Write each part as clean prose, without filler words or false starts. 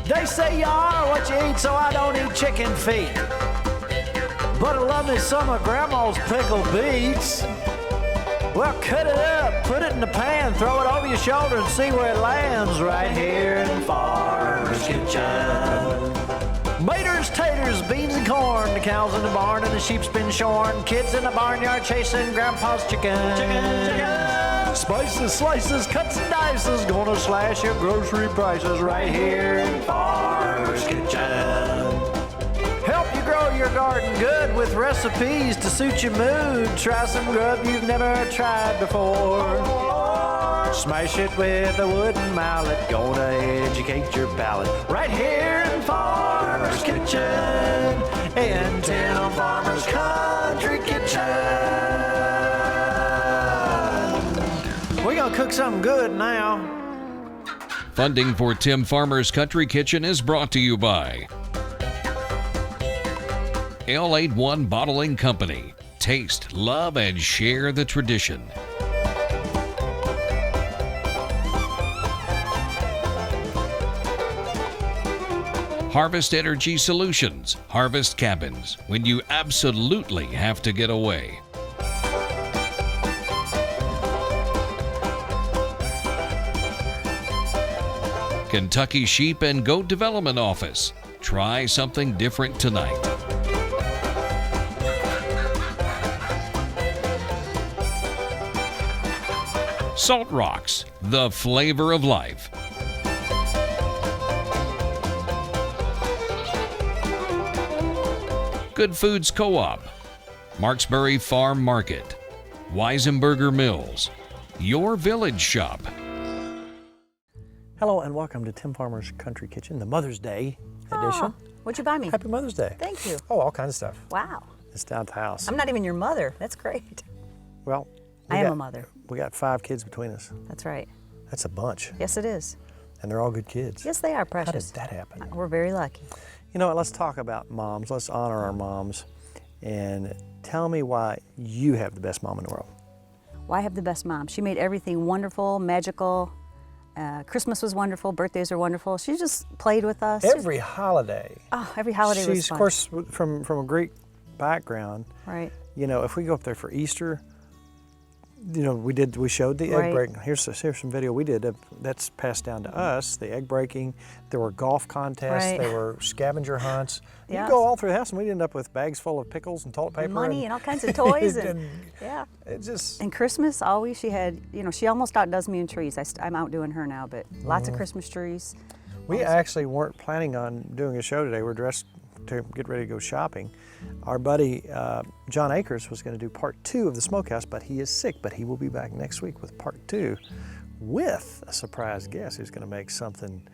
They say you are what you eat, so I don't eat chicken feet. But I love me some of Grandma's pickled beets. Well, cut it up, put it in the pan, throw it over your shoulder and see where it lands right here in Farmer's Kitchen. Maters, taters, beans and corn, the cows in the barn and the sheep's been shorn, kids in the barnyard chasing Grandpa's chicken. Spices, slices, cuts and dices, gonna slash your grocery prices right here in Farmer's Kitchen. Help you grow your garden good with recipes to suit your mood. Try some grub you've never tried before. Smash it with a wooden mallet, gonna educate your palate. Right here in Farmer's Kitchen, in Tim Farmer's Country Kitchen. We're gonna cook something good now. Funding for Tim Farmer's Country Kitchen is brought to you by L81 Bottling Company. Taste, love, and share the tradition. Harvest Energy Solutions. Harvest cabins when you absolutely have to get away. Kentucky Sheep and Goat Development Office. Try something different tonight. Salt Rocks, the flavor of life. Good Foods Co-op, Marksbury Farm Market, Weisenberger Mills, Your Village Shop. Hello and welcome to Tim Farmer's Country Kitchen, the Mother's Day edition. What'd you buy me? Happy Mother's Day. Thank you. Oh, all kinds of stuff. Wow. It's down at the house. I'm not even your mother. That's great. Well, I am a mother. We got 5 kids between us. That's right. That's a bunch. Yes, it is. And they're all good kids. Yes, they are, How precious. did that happen? We're very lucky. You know what, let's talk about moms. Let's honor our moms. And tell me why you have the best mom in the world. Well, I have the best mom. She made everything wonderful, magical. Christmas was wonderful. Birthdays are wonderful. She just played with us. Every holiday. Oh, every holiday was She's, fun. of course, from a Greek background. Right. You know, if we go up there for Easter, you know, we showed the egg Right. breaking. Here's some video we did that's passed down to us, the egg breaking. There were golf contests, Right. there were scavenger hunts. Yes. You go all through the house and we'd end up with bags full of pickles and toilet paper. Money and all kinds of toys. and and yeah. it just, And Christmas, always she had, you know, she almost outdoes me in trees. I'm outdoing her now, but lots of Christmas trees. we actually weren't planning on doing a show today. We're dressed to get ready to go shopping. Our buddy John Akers was going to do part 2 of the Smokehouse, but he is sick. But he will be back next week with part 2 with a surprise guest who's going to make something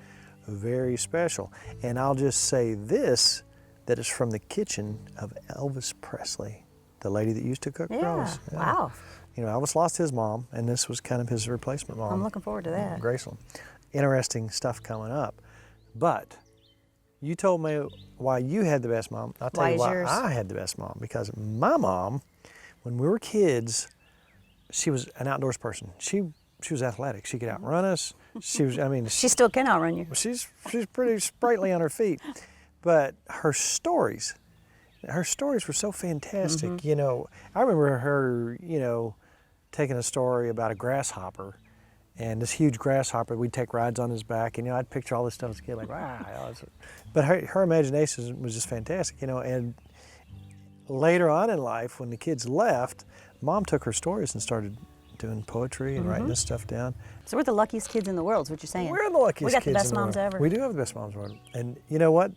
very special. And I'll just say this, that is from the kitchen of Elvis Presley, the lady that used to cook for Yeah. us. Yeah. Wow. You know, Elvis lost his mom, and this was kind of his replacement mom. I'm looking forward to that. Graceland. Interesting stuff coming up. But you told me why you had the best mom. I'll tell Why you is why yours? I had the best mom. Because my mom, when we were kids, she was an outdoors person. She was athletic. She could outrun us. She was, I mean, She still can outrun you. she's pretty sprightly on her feet. But her stories were so fantastic. Mm-hmm. You know, I remember her, you know, taking a story about a grasshopper. And this huge grasshopper, we'd take rides on his back, and you know, I'd picture all this stuff as a kid, like, wow. But her imagination was just fantastic, you know. And later on in life, when the kids left, Mom took her stories and started doing poetry and writing this stuff down. So we're the luckiest kids in the world, is what you're saying. We're the luckiest We got the kids best in moms world. ever. We do have the best moms in the world. And you know what?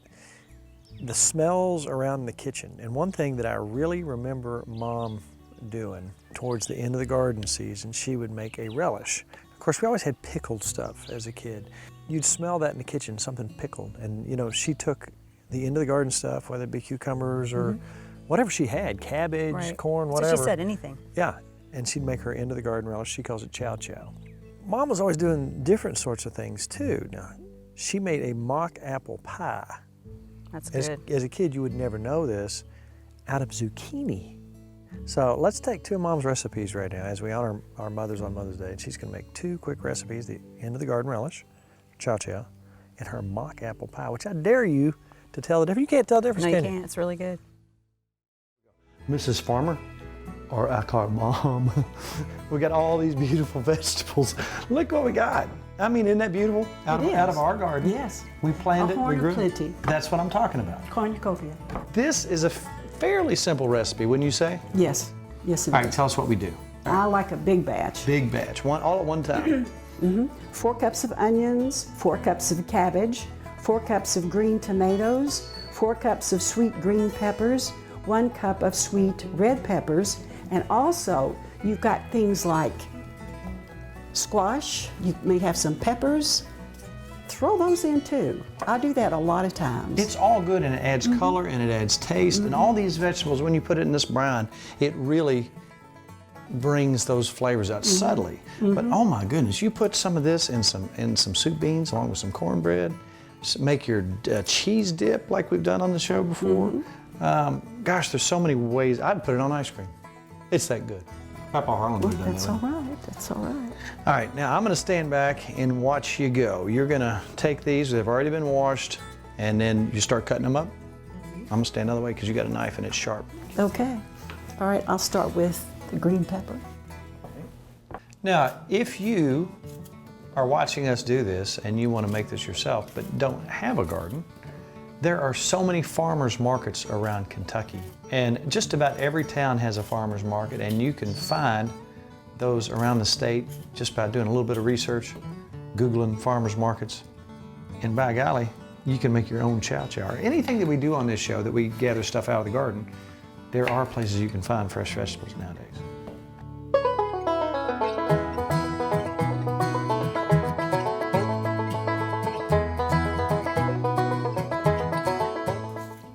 The smells around the kitchen. And one thing that I really remember Mom doing towards the end of the garden season, she would make a relish. Of course, we always had pickled stuff as a kid. You'd smell that in the kitchen, something pickled. And you know, she took the end of the garden stuff, whether it be cucumbers or whatever she had, cabbage, Right. corn, So whatever. she said anything. Yeah, and she'd make her end of the garden relish. She calls it chow chow. Mom was always doing different sorts of things too. Now, she made a mock apple pie. That's As, good. as a kid, you would never know this, out of zucchini. So let's take 2 of Mom's recipes right now as we honor our mothers on Mother's Day. And she's gonna make 2 quick recipes, the end of the garden relish, chow chow, and her mock apple pie, which I dare you to tell the difference. You can't tell the difference, No, you can you? can't. It's really good. Mrs. Farmer, or I call her Mom. We got all these beautiful vegetables. Look what we got. I mean, isn't that beautiful? Out of our garden. Yes. We planned it. We grew it. Plenty. That's what I'm talking about. Cornucopia. This is a fairly simple recipe, wouldn't you say? Yes. Yes, it All right, is. tell us what we do. I like a big batch. Big batch, all at one time. 4 cups of onions, 4 cups of cabbage, 4 cups of green tomatoes, 4 cups of sweet green peppers, 1 cup of sweet red peppers, and also you've got things like squash, you may have some peppers. Throw those in too. I do that a lot of times. It's all good, and it adds color and it adds taste, and all these vegetables, when you put it in this brine, it really brings those flavors out subtly. But oh my goodness, you put some of this in some soup beans along with some cornbread, make your cheese dip like we've done on the show before. Gosh, there's so many ways. I'd put it on ice cream. It's that good. Papa Harlan would have done That's that. all right. That's all right. All right, now I'm going to stand back and watch you go. You're going to take these, they've already been washed, and then you start cutting them up. I'm going to stand the other way because you got a knife and it's sharp. Okay. All right, I'll start with the green pepper. Now, if you are watching us do this and you want to make this yourself but don't have a garden, there are so many farmers markets around Kentucky. And just about every town has a farmers market, and you can find those around the state just by doing a little bit of research, Googling farmers markets. And by golly, you can make your own chow-chow. Or anything that we do on this show that we gather stuff out of the garden, there are places you can find fresh vegetables nowadays.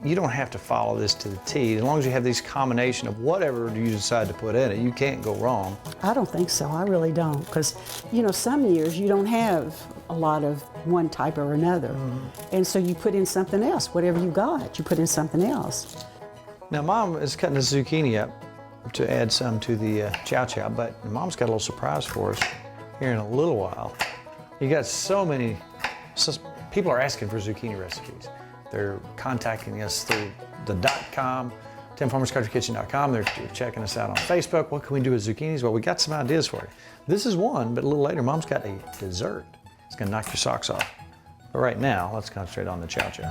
You don't have to follow this to the T. As long as you have this combination of whatever you decide to put in it, you can't go wrong. I don't think so. I really don't. Because, you know, some years you don't have a lot of one type or another. And so you put in something else. Whatever you got, you put in something else. Now, Mom is cutting the zucchini up to add some to the chow-chow, but Mom's got a little surprise for us here in a little while. You got so many, people are asking for zucchini recipes. They're contacting us through the .com, TimFarmersCountryKitchen.com. They're checking us out on Facebook. What can we do with zucchinis? Well, we got some ideas for you. This is one, but a little later, Mom's got a dessert. It's gonna knock your socks off. But right now, let's concentrate on the chow-chow.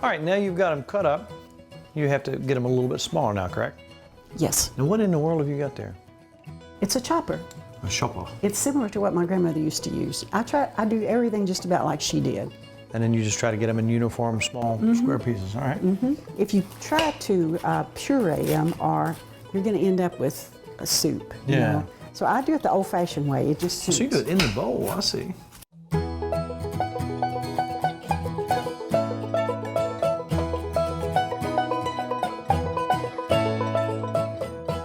All right, now you've got them cut up. You have to get them a little bit smaller now, correct? Yes. Now, what in the world have you got there? It's a chopper. A chopper. It's similar to what my grandmother used to use. I do everything just about like she did. And then you just try to get them in uniform, small, square pieces, all right? If you try to puree them, or you're going to end up with a soup. You Yeah. know? So I do it the old-fashioned way. It just suits. So you do it in the bowl, I see.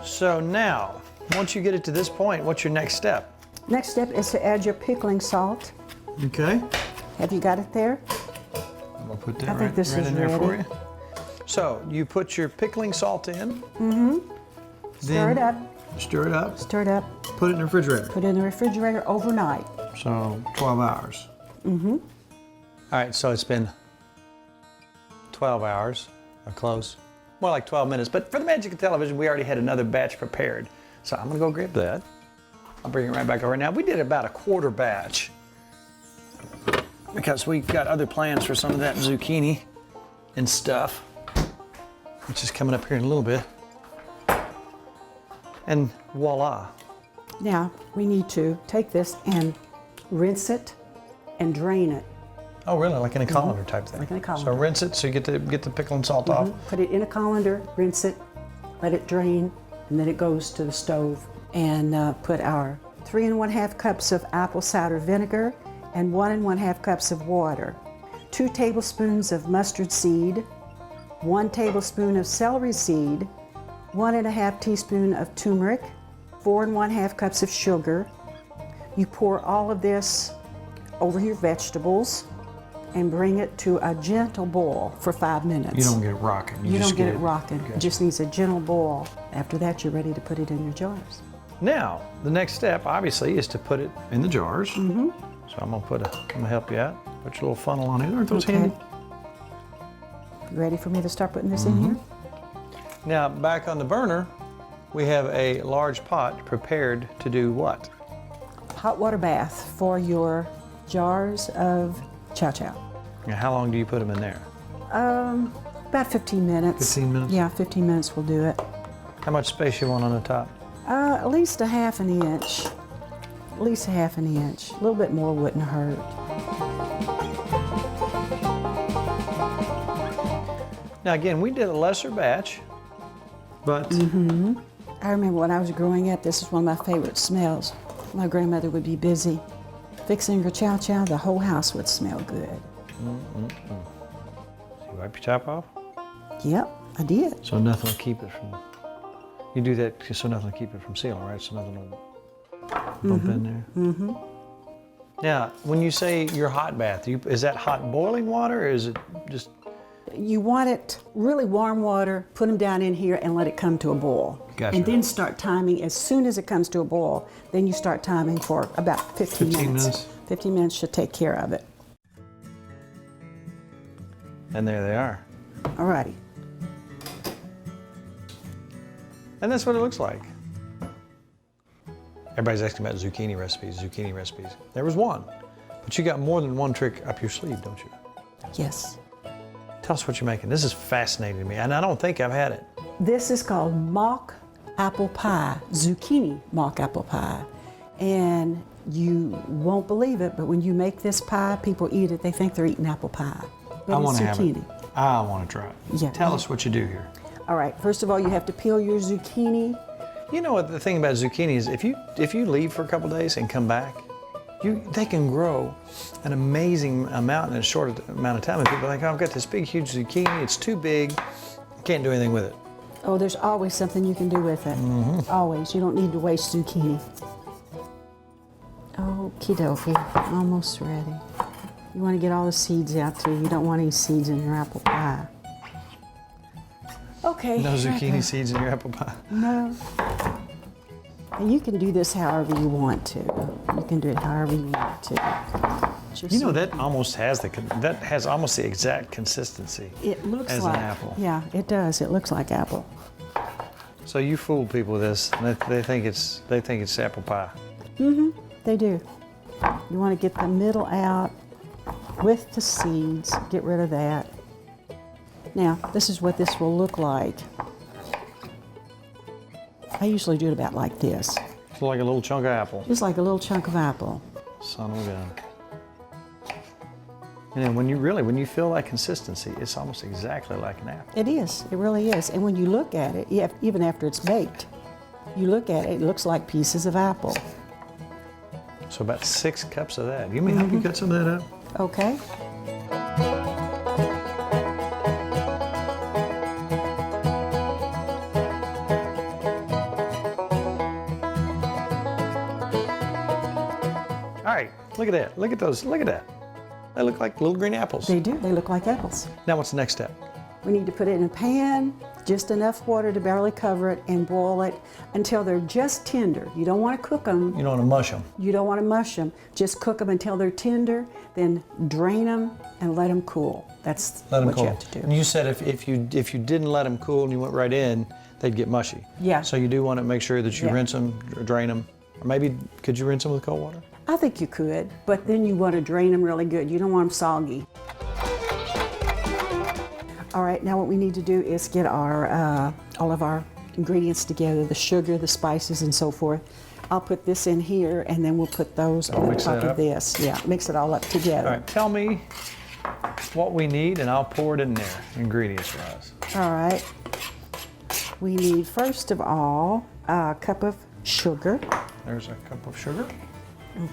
So now, once you get it to this point, what's your next step? Next step is to add your pickling salt. Okay. Have you got it there? I'm gonna put that I think right, this right is in there for ready. you. So you put your pickling salt in. Stir it up. Stir it up. Stir it up. Put it in the refrigerator. Put it in the refrigerator overnight. So 12 hours. All right, so it's been 12 hours, or close. More like 12 minutes, but for the magic of television, we already had another batch prepared. So I'm gonna go grab that. I'll bring it right back over now. We did about a quarter batch because we've got other plans for some of that zucchini and stuff, which is coming up here in a little bit. And voila. Now, we need to take this and rinse it and drain it. Oh, really? Like in a colander type thing? Like in a colander. So rinse it so you get the pickle and salt off. Put it in a colander, rinse it, let it drain, and then it goes to the stove. And put our 3 1/2 cups of apple cider vinegar and 1 1/2 cups of water, 2 tablespoons of mustard seed, 1 tablespoon of celery seed, 1 1/2 teaspoon of turmeric, 4 1/2 cups of sugar. You pour all of this over your vegetables, and bring it to a gentle boil for 5 minutes. You don't get it rocking. You just don't get it rocking. Gotcha. It just needs a gentle boil. After that, you're ready to put it in your jars. Now, the next step, obviously, is to put it in the jars. Mm-hmm. So I'm gonna help you out. Put your little funnel on here. Aren't those handy? You ready for me to start putting this in here? Now, back on the burner, we have a large pot prepared to do what? Hot water bath for your jars of chow chow. Now, how long do you put them in there? About 15 minutes. 15 minutes? Yeah, 15 minutes will do it. How much space you want on the top? At least a half an inch. At least a half an inch. A little bit more wouldn't hurt. Now again, we did a lesser batch, but I remember when I was growing up, this is one of my favorite smells. My grandmother would be busy fixing her chow chow, the whole house would smell good. you wipe your top off? Yep, I did. So nothing will keep it from, you do that so nothing will keep it from sealing, right? So nothing will bump in there. Now, when you say your hot bath, is that hot boiling water or is it just? You want it really warm water, put them down in here and let it come to a boil. Gotcha. And then start timing. As soon as it comes to a boil, then you start timing for about 15 minutes. 15 minutes should take care of it. And there they are. Alrighty. And that's what it looks like. Everybody's asking about zucchini recipes. There was one, but you got more than one trick up your sleeve, don't you? Yes. Tell us what you're making. This is fascinating to me, and I don't think I've had it. This is called mock apple pie, zucchini mock apple pie. And you won't believe it, but when you make this pie, people eat it, they think they're eating apple pie. But I it's want to have it. zucchini. I want to try it. Yeah. Tell us what you do here. All right, first of all, you have to peel your zucchini. You know what the thing about zucchini is? If you leave for a couple days and come back, they can grow an amazing amount in a short amount of time. And people think, oh, I've got this big, huge zucchini. It's too big. I can't do anything with it. Oh, there's always something you can do with it. Always. You don't need to waste zucchini. Okie dokie. Almost ready. You want to get all the seeds out too. You don't want any seeds in your apple pie. Okay. No zucchini seeds in your apple pie. No. And you can do this however you want to. You can do it however you want to. Just You know, that has almost the exact consistency it looks as like an apple. Yeah, it does. It looks like apple. So you fool people with this, and they think it's apple pie. They do. You want to get the middle out with the seeds. Get rid of that. Now, this is what this will look like. I usually do it about like this. It's like a little chunk of apple. Just like a little chunk of apple. Son of a gun. And then when you feel that consistency, it's almost exactly like an apple. It is. It really is. And when you look at it, even after it's baked, you look at it, it looks like pieces of apple. So about 6 cups of that. You mean help you cut some of that up? Okay. All right, look at that. Look at those. Look at that. They look like little green apples. They do. They look like apples. Now what's the next step? We need to put it in a pan, just enough water to barely cover it, and boil it until they're just tender. You don't want to cook them. You don't want to mush them. You don't want to mush them. Just cook them until they're tender, then drain them and let them cool. That's Let them what cool. you have to do. And you said if you didn't let them cool and you went right in, they'd get mushy. Yeah. So you do want to make sure that you Yeah. rinse them, drain them. Or maybe could you rinse them with cold water? I think you could, but then you want to drain them really good. You don't want them soggy. All right, now what we need to do is get our all of our ingredients together, the sugar, the spices, and so forth. I'll put this in here, and then we'll put those on mix top that of up? this. Yeah, mix it all up together. All right, tell me what we need and I'll pour it in there, ingredients-wise. All right. We need, first of all, a cup of sugar. There's a cup of sugar.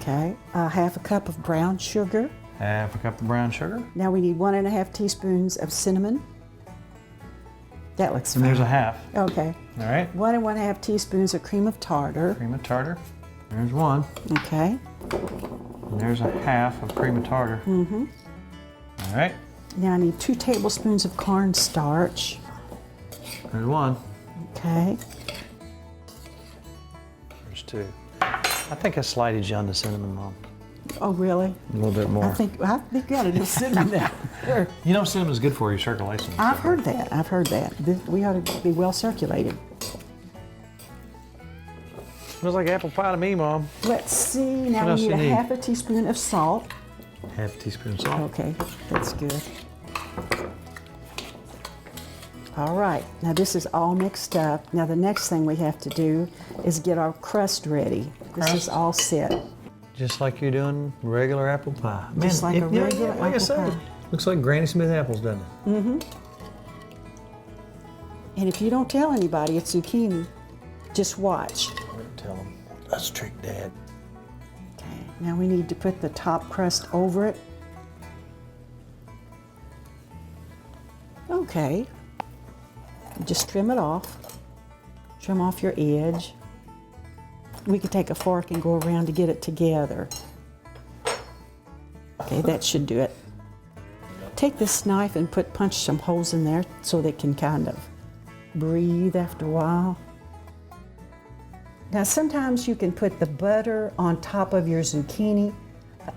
Okay. Half a cup of brown sugar. Half a cup of brown sugar. Now we need 1.5 teaspoons of cinnamon. That looks And fine. there's a half. Okay. All right. 1 1/2 teaspoons of cream of tartar. Cream of tartar. There's one. Okay. And there's a half of cream of tartar. All right. Now I need 2 tablespoons of cornstarch. There's 1. Okay. There's 2. I think I slighted you on the cinnamon, Mom. Oh, really? A little bit more. I think you got enough cinnamon now. Sure. You know cinnamon's good for your circulation. I've heard that. I've heard that. We ought to be well circulated. Smells like apple pie to me, Mom. Let's see. Now What we else need you a need? half a teaspoon of salt. Half a teaspoon of salt. Okay, that's good. All right, now this is all mixed up. Now the next thing we have to do is get our crust ready. This is all set. Just like you're doing regular apple pie. Just like a regular like I apple said, pie. looks like Granny Smith apples, doesn't it? Mm-hmm. And if you don't tell anybody it's zucchini, just watch. Don't tell them. Let's trick Dad. Okay, now we need to put the top crust over it. Okay. Just trim it off. Trim off your edge. We could take a fork and go around to get it together. Okay, that should do it. Take this knife and punch some holes in there so they can kind of breathe after a while. Now sometimes you can put the butter on top of your zucchini.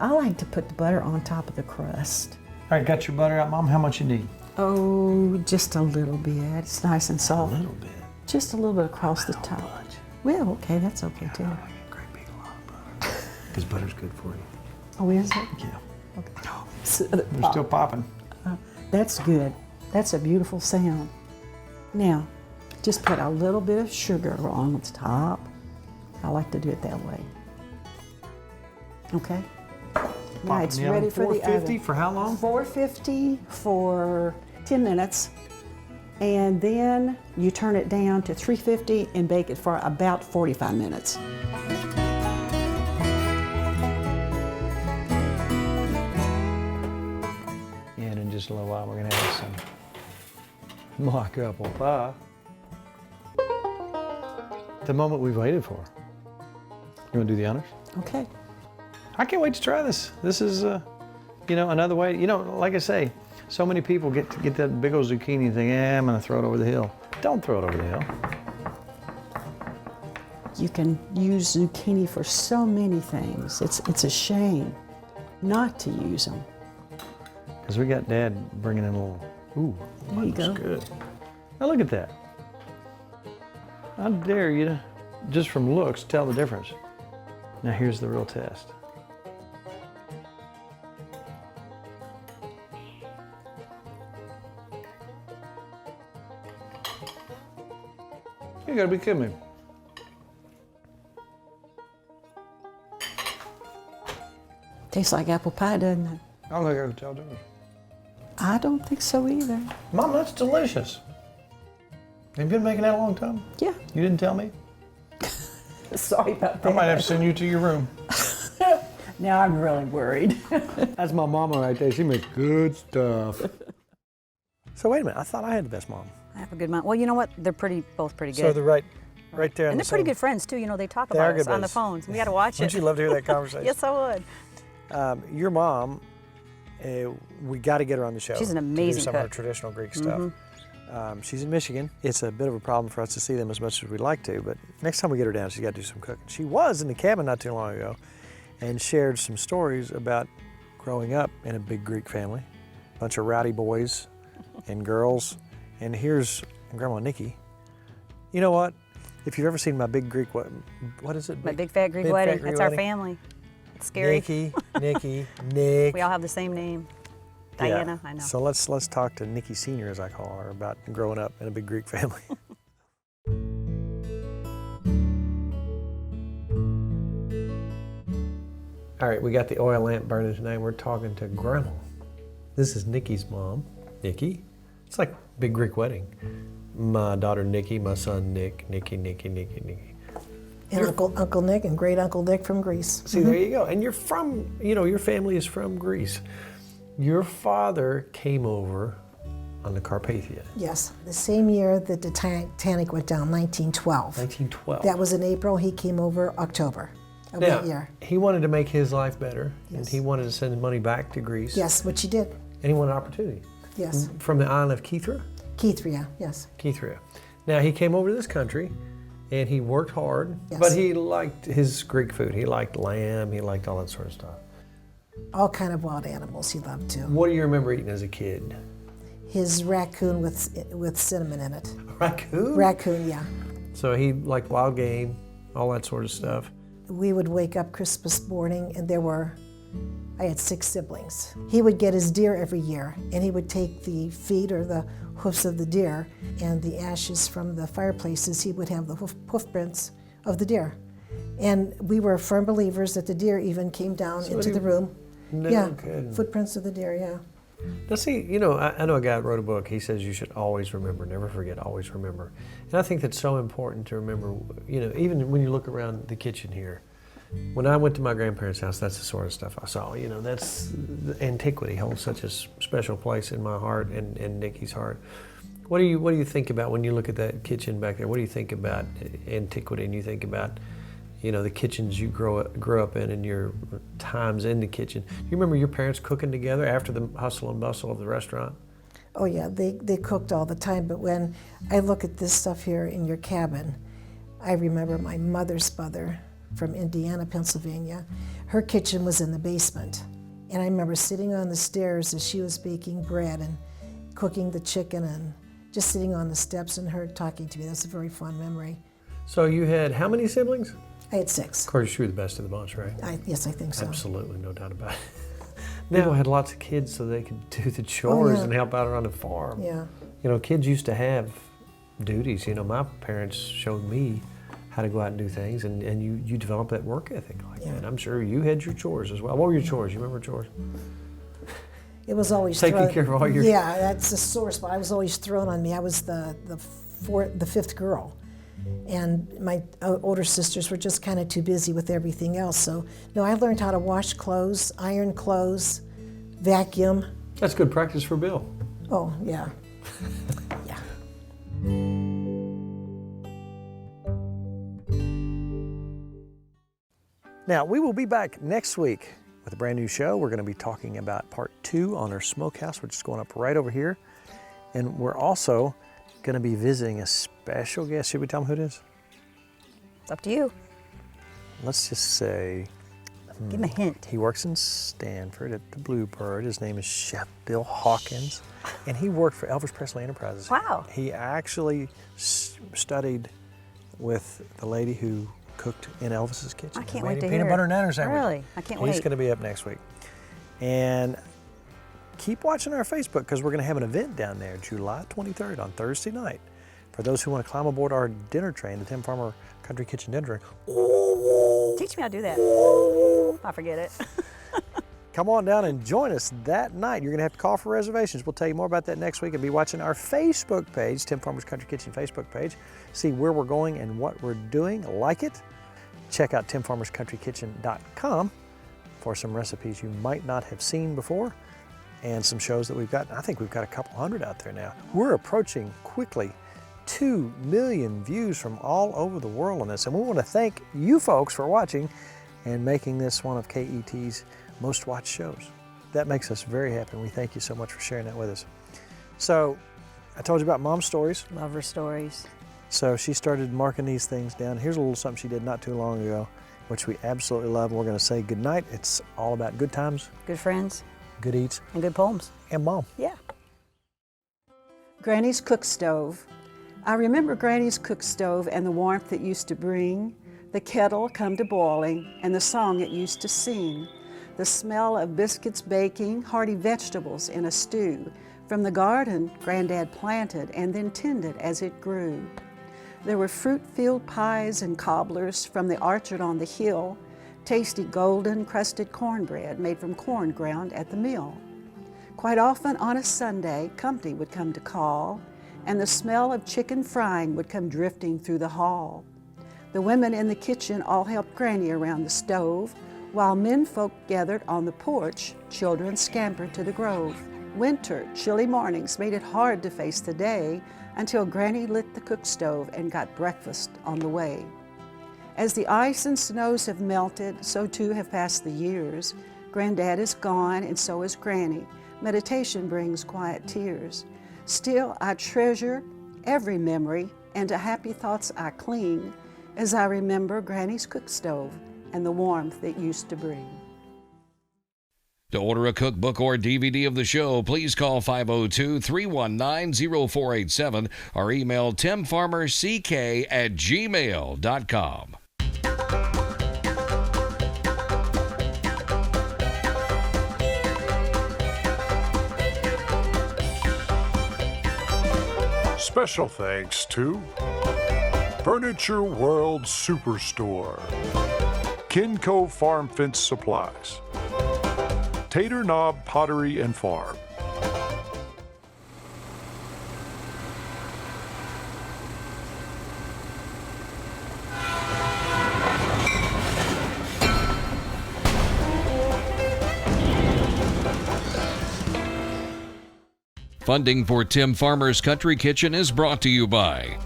I like to put the butter on top of the crust. All right, got your butter out, Mom? How much you need? Oh, just a little bit. It's nice and soft. A little bit. Just a little bit across the top. Much. Well, okay, that's okay too. I like a great big lot of butter. Because butter's good for you. Oh, is it? Yeah. Okay. They're still popping. That's good. That's a beautiful sound. Now, just put a little bit of sugar on the top. I like to do it that way. Okay. Now it's ready for the 450 oven. for how long? 450 for 10 minutes. And then you turn it down to 350 and bake it for about 45 minutes. And in just a little while, we're gonna have some mock apple pie. The moment we've waited for. You wanna do the honors? Okay. I can't wait to try this. This is, another way. Like I say, so many people get that big old zucchini and think, I'm gonna throw it over the hill. Don't throw it over the hill. You can use zucchini for so many things. It's a shame not to use them. Because we got Dad bringing in a little, ooh, There you that looks go. good. Now look at that. I dare you to, just from looks, tell the difference. Now here's the real test. You gotta be kidding me. Tastes like apple pie, doesn't it? I don't think I can tell the difference. I don't think so either. Mom, that's delicious. Have you been making that a long time? Yeah. You didn't tell me? Sorry about that. I might have to send you to your room. Now I'm really worried. That's my mama right there. She makes good stuff. So wait a minute. I thought I had the best mom. I have a good mom. Well, you know what? They're both pretty good. So they're right there. and they're pretty good friends too. You know, they talk They are about us good on the buddies. phones. We got to watch Wouldn't it. you love to hear that conversation? Yes, I would. Your mom, we got to get her on the show. She's an to do amazing some of her cook. traditional Greek stuff. She's in Michigan. It's a bit of a problem for us to see them as much as we'd like to, but next time we get her down, she's got to do some cooking. She was in the cabin not too long ago and shared some stories about growing up in a big Greek family, a bunch of rowdy boys and girls. And here's Grandma Nicki. You know what? If you've ever seen my big Greek, what is it? My big fat Greek Big wedding. Fat Greek That's our Wedding? family. It's scary. Nick. We all have the same name. Diana, I know. So let's talk to Nicki Sr, as I call her, about growing up in a big Greek family. All right, we got the oil lamp burning tonight. We're talking to Grandma. This is Nicki's mom, Nicki. It's like a big Greek wedding. My daughter Nicki, my son Nick, Nicki. And Uncle Nick and great Uncle Nick from Greece. See, there you go. And you're from, your family is from Greece. Your father came over on the Carpathia. Yes, the same year that the Titanic went down, 1912. 1912. That was in April. He came over October of that year. He wanted to make his life better, and Yes. he wanted to send money back to Greece. Yes, which he did. And he won an opportunity. Yes. From the island of Kithra? Kithria, yes. Kithra. Now, he came over to this country, and he worked hard, Yes. but he liked his Greek food. He liked lamb, he liked all that sort of stuff. All kind of wild animals he loved too. What do you remember eating as a kid? His raccoon with cinnamon in it. Raccoon? Raccoon, yeah. So he liked wild game, all that sort of stuff. We would wake up Christmas morning and I had 6 siblings. He would get his deer every year, and he would take the feet or the hoofs of the deer and the ashes from the fireplaces. He would have the hoof prints of the deer. And we were firm believers that the deer even came down into the room. No yeah, kidding. footprints of the deer, yeah. Now see, you know, I know a guy that wrote a book. He says you should always remember, never forget, always remember. And I think that's so important to remember, you know, even when you look around the kitchen here. When I went to my grandparents' house, that's the sort of stuff I saw. You know, that's the antiquity holds such a special place in my heart and Nicki's heart. What do you think about when you look at that kitchen back there? What do you think about antiquity, and you think about, you know, the kitchens you grew up in and your times in the kitchen? Do you remember your parents cooking together after the hustle and bustle of the restaurant? Oh yeah, they cooked all the time, but when I look at this stuff here in your cabin, I remember my mother's mother from Indiana, Pennsylvania. Her kitchen was in the basement. And I remember sitting on the stairs as she was baking bread and cooking the chicken and just sitting on the steps and her talking to me. That's a very fond memory. So you had how many siblings? I had 6. Of course, you were the best of the bunch, right? Yes, I think so. Absolutely, no doubt about it. Now I had lots of kids so they could do the chores and help out around the farm. Yeah. You know, kids used to have duties. You know, my parents showed me how to go out and do things, and you develop that work ethic like that. I'm sure you had your chores as well. What were your chores? You remember chores? It was always taking care of all your... Yeah, that's the sore spot. I was always thrown on me. I was the 5th girl. And my older sisters were just kind of too busy with everything else. So, no, I learned how to wash clothes, iron clothes, vacuum. That's good practice for Bill. Oh, yeah. Yeah. Now, we will be back next week with a brand new show. We're going to be talking about part 2 on our smokehouse, which is going up right over here. And we're also going to be visiting a special guest. Should we tell them who it is? It's up to you. Let's just say... Give him a hint. He works in Stanford at the Bluebird. His name is Chef Bill Hawkins, and he worked for Elvis Presley Enterprises. Wow. He actually studied with the lady who cooked in Elvis's kitchen. I can't wait to hear peanut butter and niner sandwich. Really? I can't wait. He's going to be up next week. And keep watching our Facebook, because we're going to have an event down there July 23rd on Thursday night. For those who want to climb aboard our dinner train, the Tim Farmer Country Kitchen dinner train. Teach me how to do that. I forget it. Come on down and join us that night. You're going to have to call for reservations. We'll tell you more about that next week, and be watching our Facebook page, Tim Farmer's Country Kitchen Facebook page. See where we're going and what we're doing. Like it. Check out timfarmerscountrykitchen.com for some recipes you might not have seen before, and some shows that we've got. I think we've got a couple hundred out there now. We're approaching quickly 2 million views from all over the world on this, and we want to thank you folks for watching and making this one of KET's most watched shows. That makes us very happy, and we thank you so much for sharing that with us. So, I told you about Mom's stories. Love her stories. So she started marking these things down. Here's a little something she did not too long ago, which we absolutely love. We're going to say good night. It's all about good times, Good friends good eats, and good poems. and Mom. Yeah. Granny's cook stove. I remember Granny's cook stove and the warmth it used to bring, the kettle come to boiling and the song it used to sing, the smell of biscuits baking, hearty vegetables in a stew, from the garden Granddad planted and then tended as it grew. There were fruit-filled pies and cobblers from the orchard on the hill, tasty golden crusted cornbread made from corn ground at the mill. Quite often on a Sunday, company would come to call, and the smell of chicken frying would come drifting through the hall. The women in the kitchen all helped Granny around the stove, while men folk gathered on the porch, children scampered to the grove. Winter, chilly mornings made it hard to face the day until Granny lit the cook stove and got breakfast on the way. As the ice and snows have melted, so too have passed the years. Granddad is gone and so is Granny, Meditation brings quiet tears. Still, I treasure every memory, and to happy thoughts I cling as I remember Granny's cook stove and the warmth it used to bring. To order a cookbook or DVD of the show, please call 502-319-0487 or email timfarmerck@gmail.com. Special thanks to Furniture World Superstore, Kinco Farm Fence Supplies, Tater Knob Pottery and Farm. Funding for Tim Farmer's Country Kitchen is brought to you by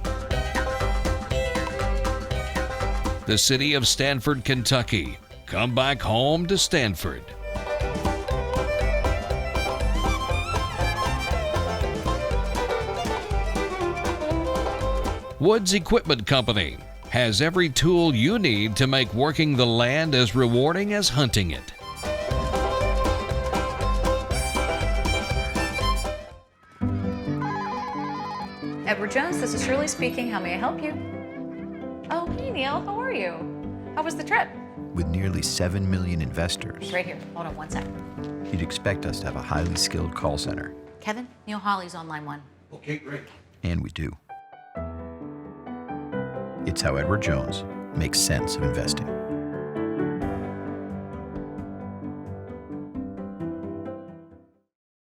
the City of Stanford, Kentucky. Come back home to Stanford. Woods Equipment Company has every tool you need to make working the land as rewarding as hunting it. Edward Jones, this is Shirley speaking. How may I help you? Oh, hey Neil, how are you? How was the trip? With nearly 7 million investors, Right here. Hold on one sec. you'd expect us to have a highly skilled call center. Kevin, Neil Hawley's on line 1. And we do. It's how Edward Jones makes sense of investing.